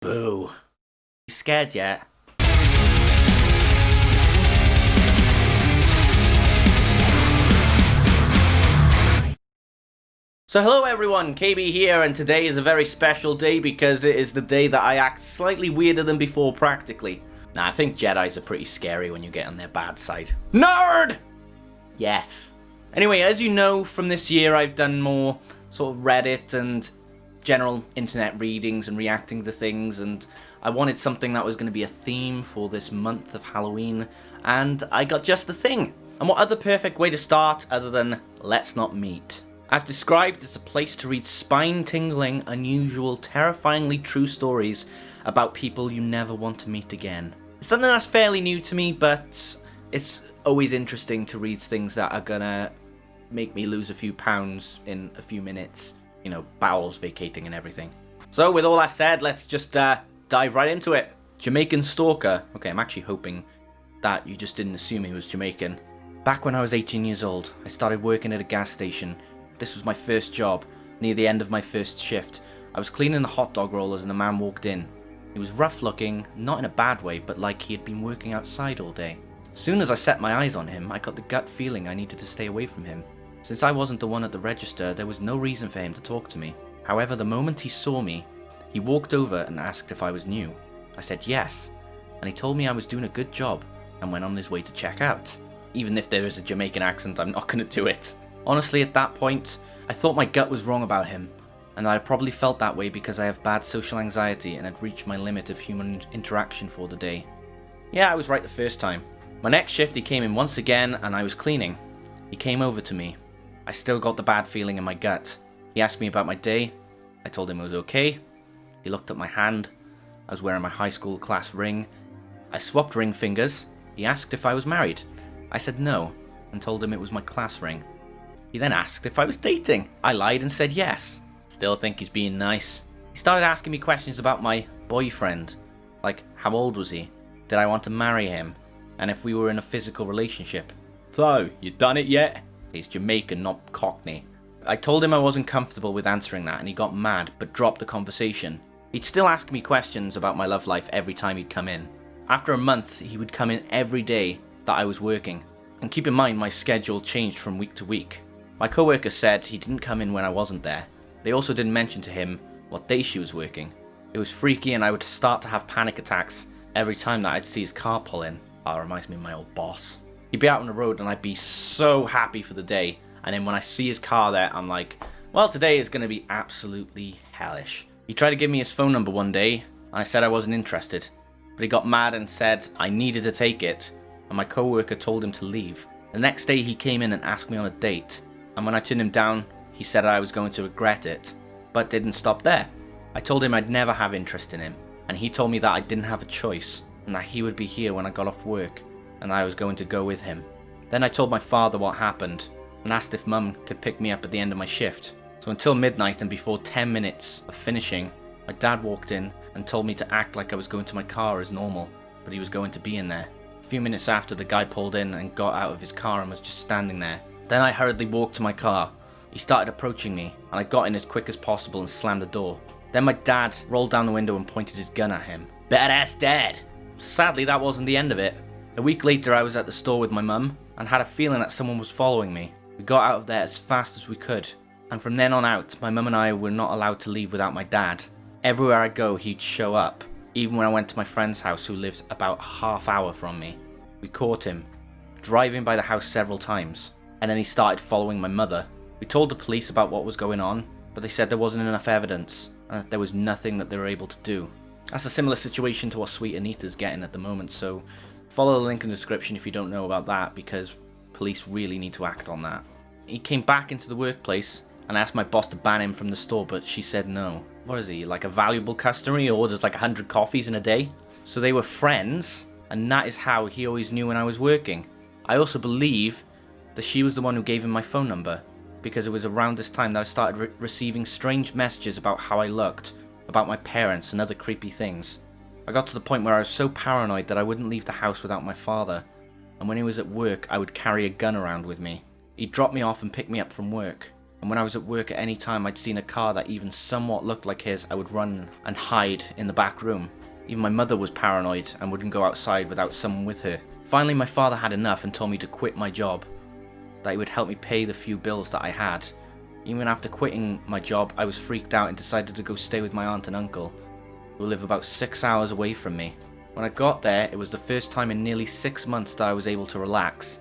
Boo. You scared yet? So hello everyone, KB here, and today is a very special day because it is the day that I act slightly weirder than before practically. Now I think Jedis are pretty scary when you get on their bad side. Nerd! Yes. Anyway, as you know from this year, I've done more sort of Reddit and general internet readings and reacting to things, and I wanted something that was going to be a theme for this month of Halloween, and I got just the thing. And what other perfect way to start other than Let's Not Meet? As described, it's a place to read spine-tingling, unusual, terrifyingly true stories about people you never want to meet again. It's something that's fairly new to me, but it's always interesting to read things that are gonna make me lose a few pounds in a few minutes. You know, bowels vacating and everything. So with all that said, let's just dive right into it. Jamaican stalker. Okay, I'm actually hoping that you just didn't assume he was Jamaican. Back when I was 18 years old, I started working at a gas station. This was my first job, near the end of my first shift. I was cleaning the hot dog rollers and a man walked in. He was rough looking, not in a bad way, but like he had been working outside all day. As soon as I set my eyes on him, I got the gut feeling I needed to stay away from him. Since I wasn't the one at the register, there was no reason for him to talk to me. However, the moment he saw me, he walked over and asked if I was new. I said yes, and he told me I was doing a good job and went on his way to check out. Even if there is a Jamaican accent, I'm not going to do it. Honestly, at that point, I thought my gut was wrong about him, and I probably felt that way because I have bad social anxiety and had reached my limit of human interaction for the day. Yeah, I was right the first time. My next shift he came in once again and I was cleaning. He came over to me. I still got the bad feeling in my gut. He asked me about my day. I told him it was okay. He looked at my hand. I was wearing my high school class ring. I swapped ring fingers. He asked if I was married. I said no and told him it was my class ring. He then asked if I was dating. I lied and said yes. Still think he's being nice. He started asking me questions about my boyfriend. Like, how old was he? Did I want to marry him? And if we were in a physical relationship. So, you done it yet? He's Jamaican, not Cockney. I told him I wasn't comfortable with answering that and he got mad but dropped the conversation. He'd still ask me questions about my love life every time he'd come in. After a month, he would come in every day that I was working. And keep in mind, my schedule changed from week to week. My coworker said he didn't come in when I wasn't there. They also didn't mention to him what day she was working. It was freaky and I would start to have panic attacks every time that I'd see his car pull in. Oh, it reminds me of my old boss. He'd be out on the road and I'd be so happy for the day. And then when I see his car there, I'm like, well, today is going to be absolutely hellish. He tried to give me his phone number one day and I said I wasn't interested. But he got mad and said I needed to take it. And my coworker told him to leave. The next day he came in and asked me on a date. And when I turned him down, he said I was going to regret it. But didn't stop there. I told him I'd never have interest in him. And he told me that I didn't have a choice. And that he would be here when I got off work. And I was going to go with him. Then I told my father what happened and asked if Mum could pick me up at the end of my shift. So until midnight and before 10 minutes of finishing, my dad walked in and told me to act like I was going to my car as normal, but he was going to be in there. A few minutes after, the guy pulled in and got out of his car and was just standing there. Then I hurriedly walked to my car. He started approaching me and I got in as quick as possible and slammed the door. Then my dad rolled down the window and pointed his gun at him. Badass dad! Sadly, that wasn't the end of it. A week later, I was at the store with my mum and had a feeling that someone was following me. We got out of there as fast as we could. And from then on out, my mum and I were not allowed to leave without my dad. Everywhere I go, he'd show up. Even when I went to my friend's house who lived about a half hour from me. We caught him, driving by the house several times. And then he started following my mother. We told the police about what was going on, but they said there wasn't enough evidence and that there was nothing that they were able to do. That's a similar situation to what Sweet Anita's getting at the moment, so follow the link in the description if you don't know about that, because police really need to act on that. He came back into the workplace and asked my boss to ban him from the store, but she said no. What is he, like a valuable customer? He orders like 100 coffees in a day? So they were friends, and that is how he always knew when I was working. I also believe that she was the one who gave him my phone number, because it was around this time that I started receiving strange messages about how I looked, about my parents and other creepy things. I got to the point where I was so paranoid that I wouldn't leave the house without my father, and when he was at work I would carry a gun around with me. He'd drop me off and pick me up from work, and and when I was at work at any time I'd seen a car that even somewhat looked like his, I would run and hide in the back room. Even my mother was paranoid and wouldn't go outside without someone with her. Finally my father had enough and told me to quit my job, that he would help me pay the few bills that I had. Even after quitting my job, I was freaked out and decided to go stay with my aunt and uncle, who live about 6 hours away from me. When I got there, it was the first time in nearly 6 months that I was able to relax.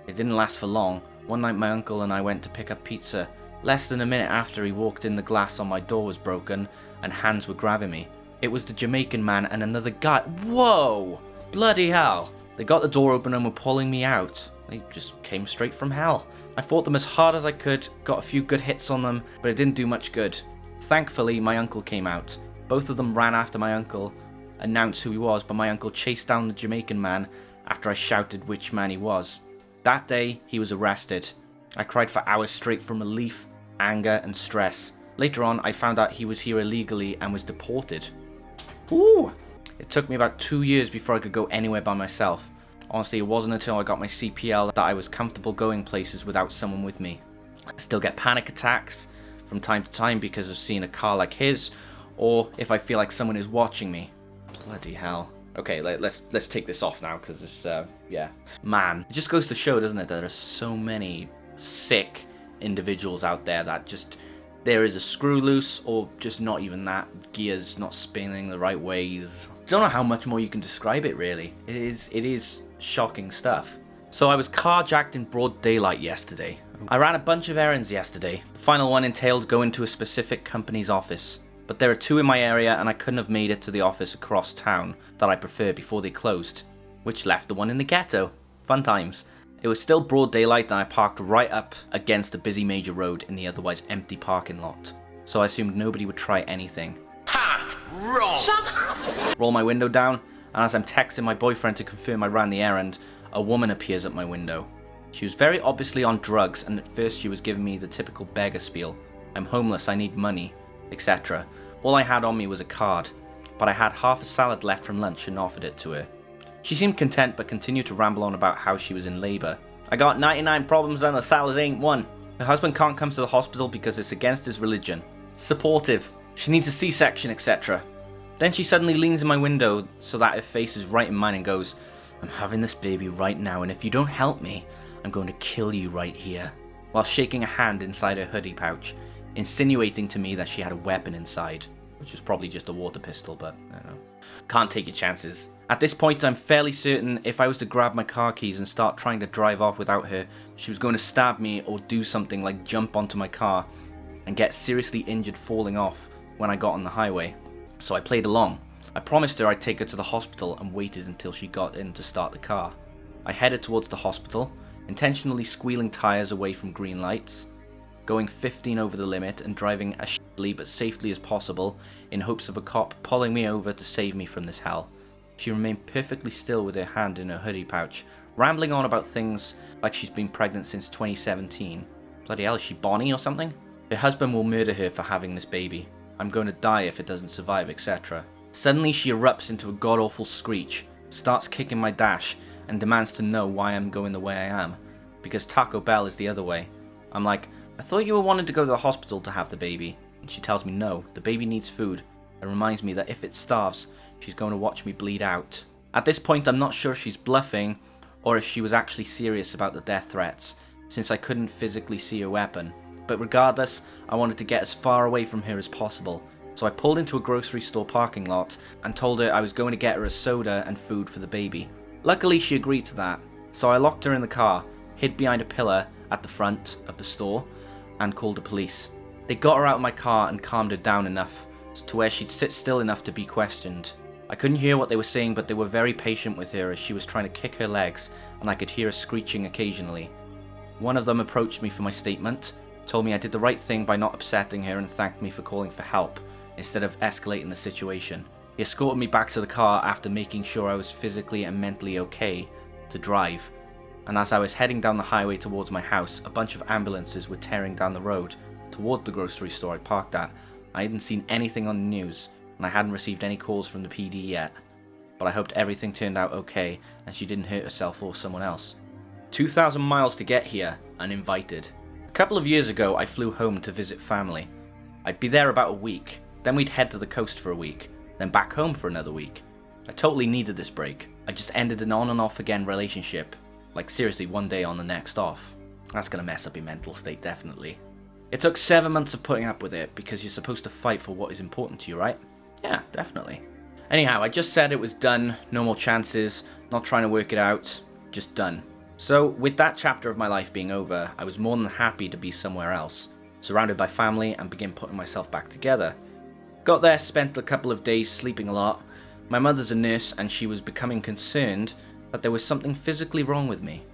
It didn't last for long. One night my uncle and I went to pick up pizza. Less than a minute after he walked in, the glass on my door was broken and hands were grabbing me. It was the Jamaican man and another guy. Whoa! Bloody hell! They got the door open and were pulling me out. They just came straight from hell. I fought them as hard as I could, got a few good hits on them, but it didn't do much good. Thankfully, my uncle came out. Both of them ran after my uncle, announced who he was, but my uncle chased down the Jamaican man after I shouted which man he was. That day, he was arrested. I cried for hours straight from relief, anger, and stress. Later on, I found out he was here illegally and was deported. Ooh! It took me about 2 years before I could go anywhere by myself. Honestly, it wasn't until I got my CPL that I was comfortable going places without someone with me. I still get panic attacks from time to time because of seeing a car like his, or if I feel like someone is watching me. Bloody hell. Okay, let's take this off now, because it's, yeah. Man, it just goes to show, doesn't it, that there are so many sick individuals out there that just, there is a screw loose, or just not even that, gears not spinning the right ways. I don't know how much more you can describe it, really. It is shocking stuff. So I was carjacked in broad daylight yesterday. I ran a bunch of errands yesterday. The final one entailed going to a specific company's office. But there are 2 in my area and I couldn't have made it to the office across town that I prefer before they closed, which left the one in the ghetto. Fun times. It was still broad daylight and I parked right up against a busy major road in the otherwise empty parking lot. So I assumed nobody would try anything. Ha! Wrong! Shut up! Roll my window down, and as I'm texting my boyfriend to confirm I ran the errand, a woman appears at my window. She was very obviously on drugs, and at first she was giving me the typical beggar spiel. I'm homeless, I need money, etc. All I had on me was a card, but I had half a salad left from lunch and offered it to her. She seemed content but continued to ramble on about how she was in labour. I got 99 problems and the salad ain't one. Her husband can't come to the hospital because it's against his religion. Supportive. She needs a C-section, etc. Then she suddenly leans in my window so that her face is right in mine and goes, I'm having this baby right now, and if you don't help me, I'm going to kill you right here. While shaking a hand inside her hoodie pouch, insinuating to me that she had a weapon inside, which was probably just a water pistol, but I don't know. Can't take your chances. At this point, I'm fairly certain if I was to grab my car keys and start trying to drive off without her, she was going to stab me or do something like jump onto my car and get seriously injured falling off when I got on the highway. So I played along. I promised her I'd take her to the hospital and waited until she got in to start the car. I headed towards the hospital, intentionally squealing tyres away from green lights, going 15 over the limit and driving as shittily but safely as possible in hopes of a cop pulling me over to save me from this hell. She remained perfectly still with her hand in her hoodie pouch, rambling on about things like she's been pregnant since 2017. Bloody hell, is she Bonnie or something? Her husband will murder her for having this baby. I'm going to die if it doesn't survive, etc. Suddenly she erupts into a god-awful screech, starts kicking my dash, and demands to know why I'm going the way I am, because Taco Bell is the other way. I'm like, I thought you were wanting to go to the hospital to have the baby. And she tells me no, the baby needs food, and reminds me that if it starves, she's going to watch me bleed out. At this point, I'm not sure if she's bluffing, or if she was actually serious about the death threats, since I couldn't physically see her weapon. But regardless, I wanted to get as far away from her as possible, so I pulled into a grocery store parking lot and told her I was going to get her a soda and food for the baby. Luckily, she agreed to that, so I locked her in the car, hid behind a pillar at the front of the store, and called the police. They got her out of my car and calmed her down enough to where she'd sit still enough to be questioned. I couldn't hear what they were saying, but they were very patient with her as she was trying to kick her legs, and I could hear her screeching occasionally. One of them approached me for my statement, told me I did the right thing by not upsetting her, and thanked me for calling for help, instead of escalating the situation. He escorted me back to the car after making sure I was physically and mentally okay to drive, and as I was heading down the highway towards my house, a bunch of ambulances were tearing down the road toward the grocery store I parked at. I hadn't seen anything on the news, and I hadn't received any calls from the PD yet, but I hoped everything turned out okay and she didn't hurt herself or someone else. 2,000 miles to get here, uninvited. A couple of years ago, I flew home to visit family. I'd be there about a week, then we'd head to the coast for a week, then back home for another week. I totally needed this break. I just ended an on and off again relationship. Like seriously, one day on the next off. That's gonna mess up your mental state, definitely. It took 7 months of putting up with it because you're supposed to fight for what is important to you, right? Yeah, definitely. Anyhow, I just said it was done, no more chances, not trying to work it out, just done. So, with that chapter of my life being over, I was more than happy to be somewhere else, surrounded by family and begin putting myself back together. Got there, spent a couple of days sleeping a lot. My mother's a nurse and she was becoming concerned that there was something physically wrong with me.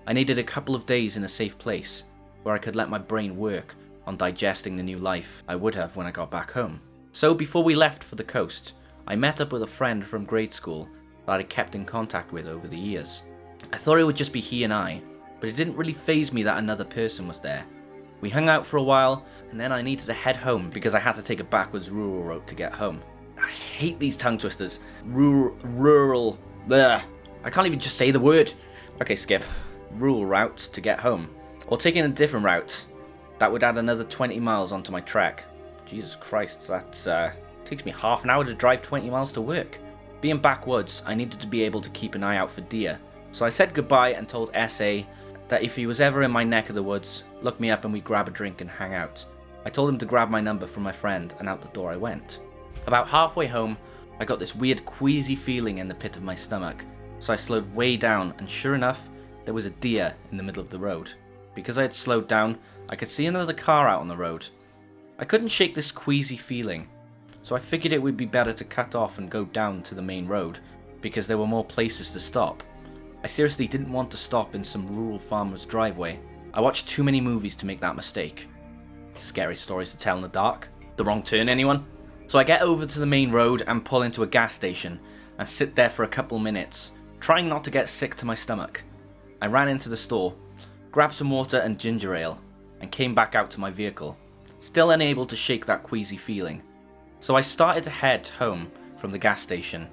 I needed a couple of days in a safe place, where I could let my brain work on digesting the new life I would have when I got back home. So before we left for the coast, I met up with a friend from grade school that I kept in contact with over the years. I thought it would just be he and I, but it didn't really faze me that another person was there. We hung out for a while, and then I needed to head home because I had to take a backwards rural route to get home. I hate these tongue twisters. Rural, bleh. I can't even just say the word. Okay, skip. Rural route to get home. Or taking a different route. That would add another 20 miles onto my trek. Jesus Christ, that takes me half an hour to drive 20 miles to work. Being backwoods, I needed to be able to keep an eye out for deer. So I said goodbye and told S.A. that if he was ever in my neck of the woods, look me up and we'd grab a drink and hang out. I told him to grab my number from my friend, and out the door I went. About halfway home, I got this weird queasy feeling in the pit of my stomach, so I slowed way down, and sure enough, there was a deer in the middle of the road. Because I had slowed down, I could see another car out on the road. I couldn't shake this queasy feeling, so I figured it would be better to cut off and go down to the main road, because there were more places to stop. I seriously didn't want to stop in some rural farmer's driveway. I watched too many movies to make that mistake. Scary stories to tell in the dark. The wrong turn, anyone? So I get over to the main road and pull into a gas station and sit there for a couple minutes, trying not to get sick to my stomach. I ran into the store, grabbed some water and ginger ale, and came back out to my vehicle, still unable to shake that queasy feeling. So I started to head home from the gas station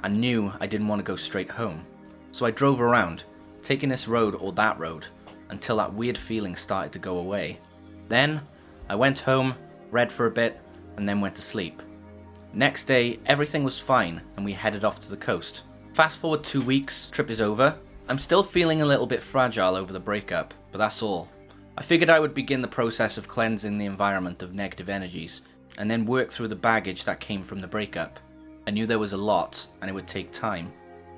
and knew I didn't want to go straight home. So I drove around, taking this road or that road, until that weird feeling started to go away. Then I went home, read for a bit, and then went to sleep. Next day, everything was fine and we headed off to the coast. Fast forward 2 weeks, trip is over. I'm still feeling a little bit fragile over the breakup, but that's all. I figured I would begin the process of cleansing the environment of negative energies, and then work through the baggage that came from the breakup. I knew there was a lot, and it would take time.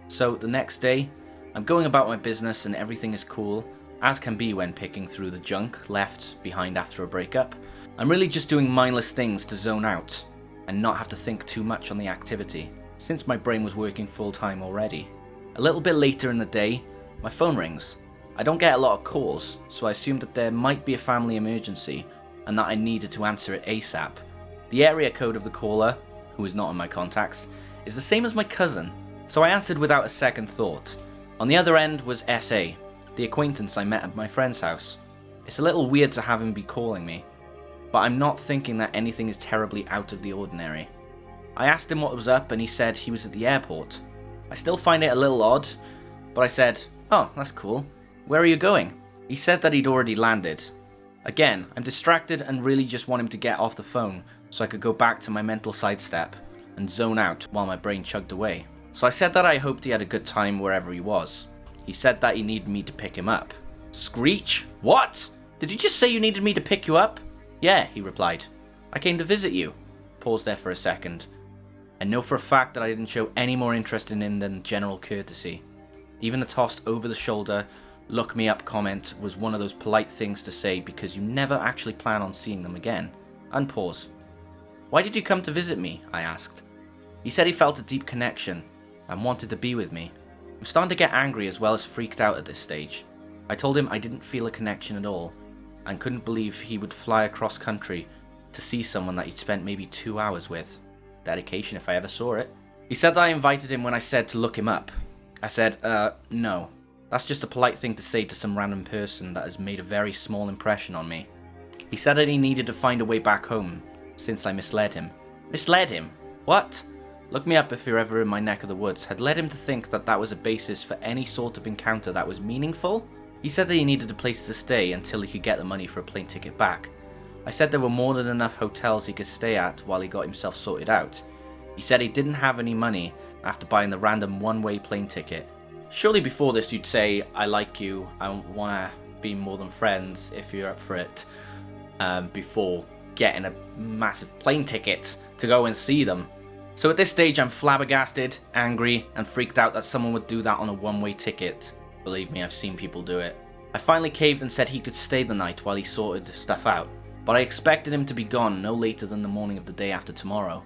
So the next day, I'm going about my business and everything is cool, as can be when picking through the junk left behind after a breakup. I'm really just doing mindless things to zone out, and not have to think too much on the activity, since my brain was working full time already. A little bit later in the day, my phone rings. I don't get a lot of calls, so I assumed that there might be a family emergency, and that I needed to answer it ASAP. The area code of the caller, who is not in my contacts, is the same as my cousin, so I answered without a second thought. On the other end was S.A., the acquaintance I met at my friend's house. It's a little weird to have him be calling me, but I'm not thinking that anything is terribly out of the ordinary. I asked him what was up and he said he was at the airport. I still find it a little odd, but I said, "Oh, that's cool. Where are you going?" He said that he'd already landed. Again, I'm distracted and really just want him to get off the phone so I could go back to my mental sidestep and zone out while my brain chugged away. So I said that I hoped he had a good time wherever he was. He said that he needed me to pick him up. Screech? What? Did you just say you needed me to pick you up? Yeah, he replied. I came to visit you. Paused there for a second. I know for a fact that I didn't show any more interest in him than general courtesy. Even the tossed over the shoulder, look me up comment was one of those polite things to say because you never actually plan on seeing them again. Unpause. Why did you come to visit me? I asked. He said he felt a deep connection and wanted to be with me. I'm starting to get angry as well as freaked out at this stage. I told him I didn't feel a connection at all and couldn't believe he would fly across country to see someone that he'd spent maybe 2 hours with. Dedication if I ever saw it. He said that I invited him when I said to look him up. I said, no. That's just a polite thing to say to some random person that has made a very small impression on me. He said that he needed to find a way back home since I misled him. Misled him? What? Look me up if you're ever in my neck of the woods had led him to think that that was a basis for any sort of encounter that was meaningful? He said that he needed a place to stay until he could get the money for a plane ticket back. I said there were more than enough hotels he could stay at while he got himself sorted out. He said he didn't have any money after buying the random one-way plane ticket. Surely before this you'd say, I like you, I want to be more than friends if you're up for it, before getting a massive plane ticket to go and see them. So at this stage I'm flabbergasted, angry, and freaked out that someone would do that on a one-way ticket. Believe me, I've seen people do it. I finally caved and said he could stay the night while he sorted stuff out, but I expected him to be gone no later than the morning of the day after tomorrow.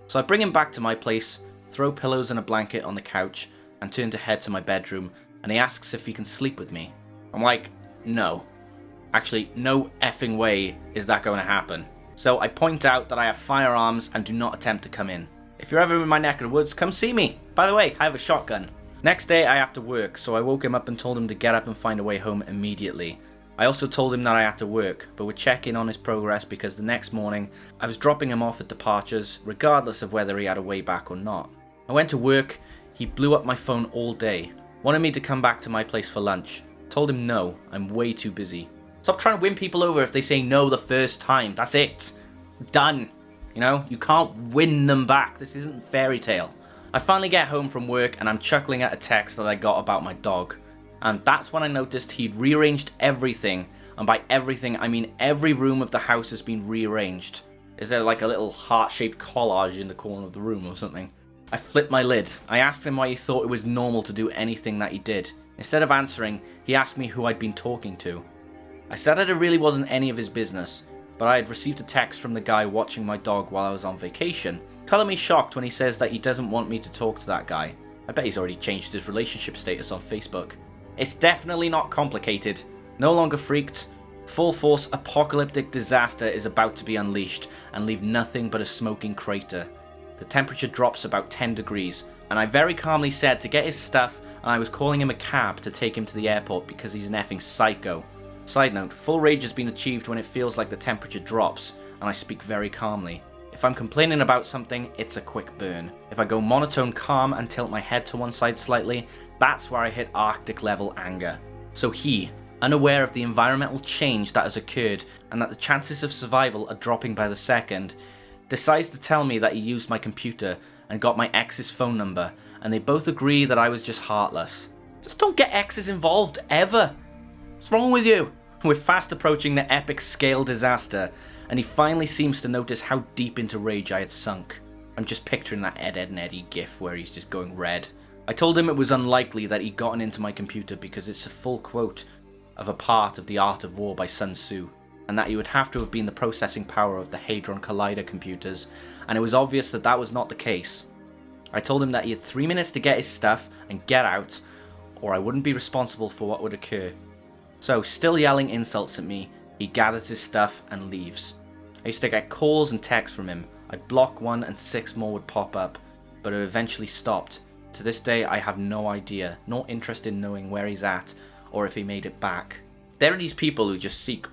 So I bring him back to my place, throw pillows and a blanket on the couch, and turn to head to my bedroom, and he asks if he can sleep with me. I'm like, no. Actually, no effing way is that going to happen. So I point out that I have firearms and do not attempt to come in. If you're ever in my neck of the woods, come see me. By the way, I have a shotgun. Next day I have to work, so I woke him up and told him to get up and find a way home immediately. I also told him that I had to work, but would check in on his progress because the next morning I was dropping him off at departures, regardless of whether he had a way back or not. I went to work, he blew up my phone all day, wanted me to come back to my place for lunch. Told him no, I'm way too busy. Stop trying to win people over if they say no the first time, that's it. Done. You know, you can't win them back, this isn't fairy tale. I finally get home from work and I'm chuckling at a text that I got about my dog. And that's when I noticed he'd rearranged everything, and by everything I mean every room of the house has been rearranged. Is there like a little heart-shaped collage in the corner of the room or something? I flipped my lid. I asked him why he thought it was normal to do anything that he did. Instead of answering, he asked me who I'd been talking to. I said that it really wasn't any of his business, but I had received a text from the guy watching my dog while I was on vacation. Colour me shocked when he says that he doesn't want me to talk to that guy. I bet he's already changed his relationship status on Facebook. It's definitely not complicated. No longer freaked. Full force apocalyptic disaster is about to be unleashed and leave nothing but a smoking crater. The temperature drops about 10 degrees, and I very calmly said to get his stuff, and I was calling him a cab to take him to the airport because he's an effing psycho. Side note, full rage has been achieved when it feels like the temperature drops, and I speak very calmly. If I'm complaining about something, it's a quick burn. If I go monotone calm and tilt my head to one side slightly, that's where I hit Arctic level anger. So he, unaware of the environmental change that has occurred and that the chances of survival are dropping by the second, decides to tell me that he used my computer and got my ex's phone number, and they both agree that I was just heartless. Just don't get exes involved, ever. What's wrong with you? We're fast approaching the epic scale disaster, and he finally seems to notice how deep into rage I had sunk. I'm just picturing that Ed, Edd n Eddy gif where he's just going red. I told him it was unlikely that he'd gotten into my computer because it's a full quote of a part of The Art of War by Sun Tzu, and that he would have to have been the processing power of the Hadron Collider computers, and it was obvious that that was not the case. I told him that he had 3 minutes to get his stuff and get out, or I wouldn't be responsible for what would occur. So, still yelling insults at me, he gathers his stuff and leaves. I used to get calls and texts from him. I'd block one and 6 more would pop up, but it eventually stopped. To this day, I have no idea, nor interest in knowing where he's at, or if he made it back. There are these people who just seek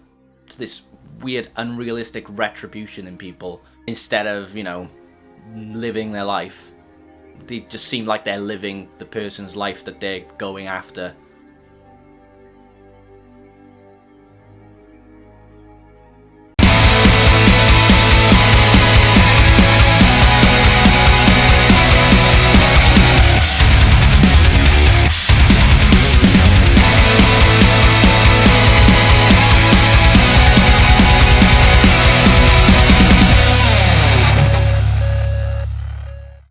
this weird, unrealistic retribution in people, instead of, you know, living their life. They just seem like they're living the person's life that they're going after.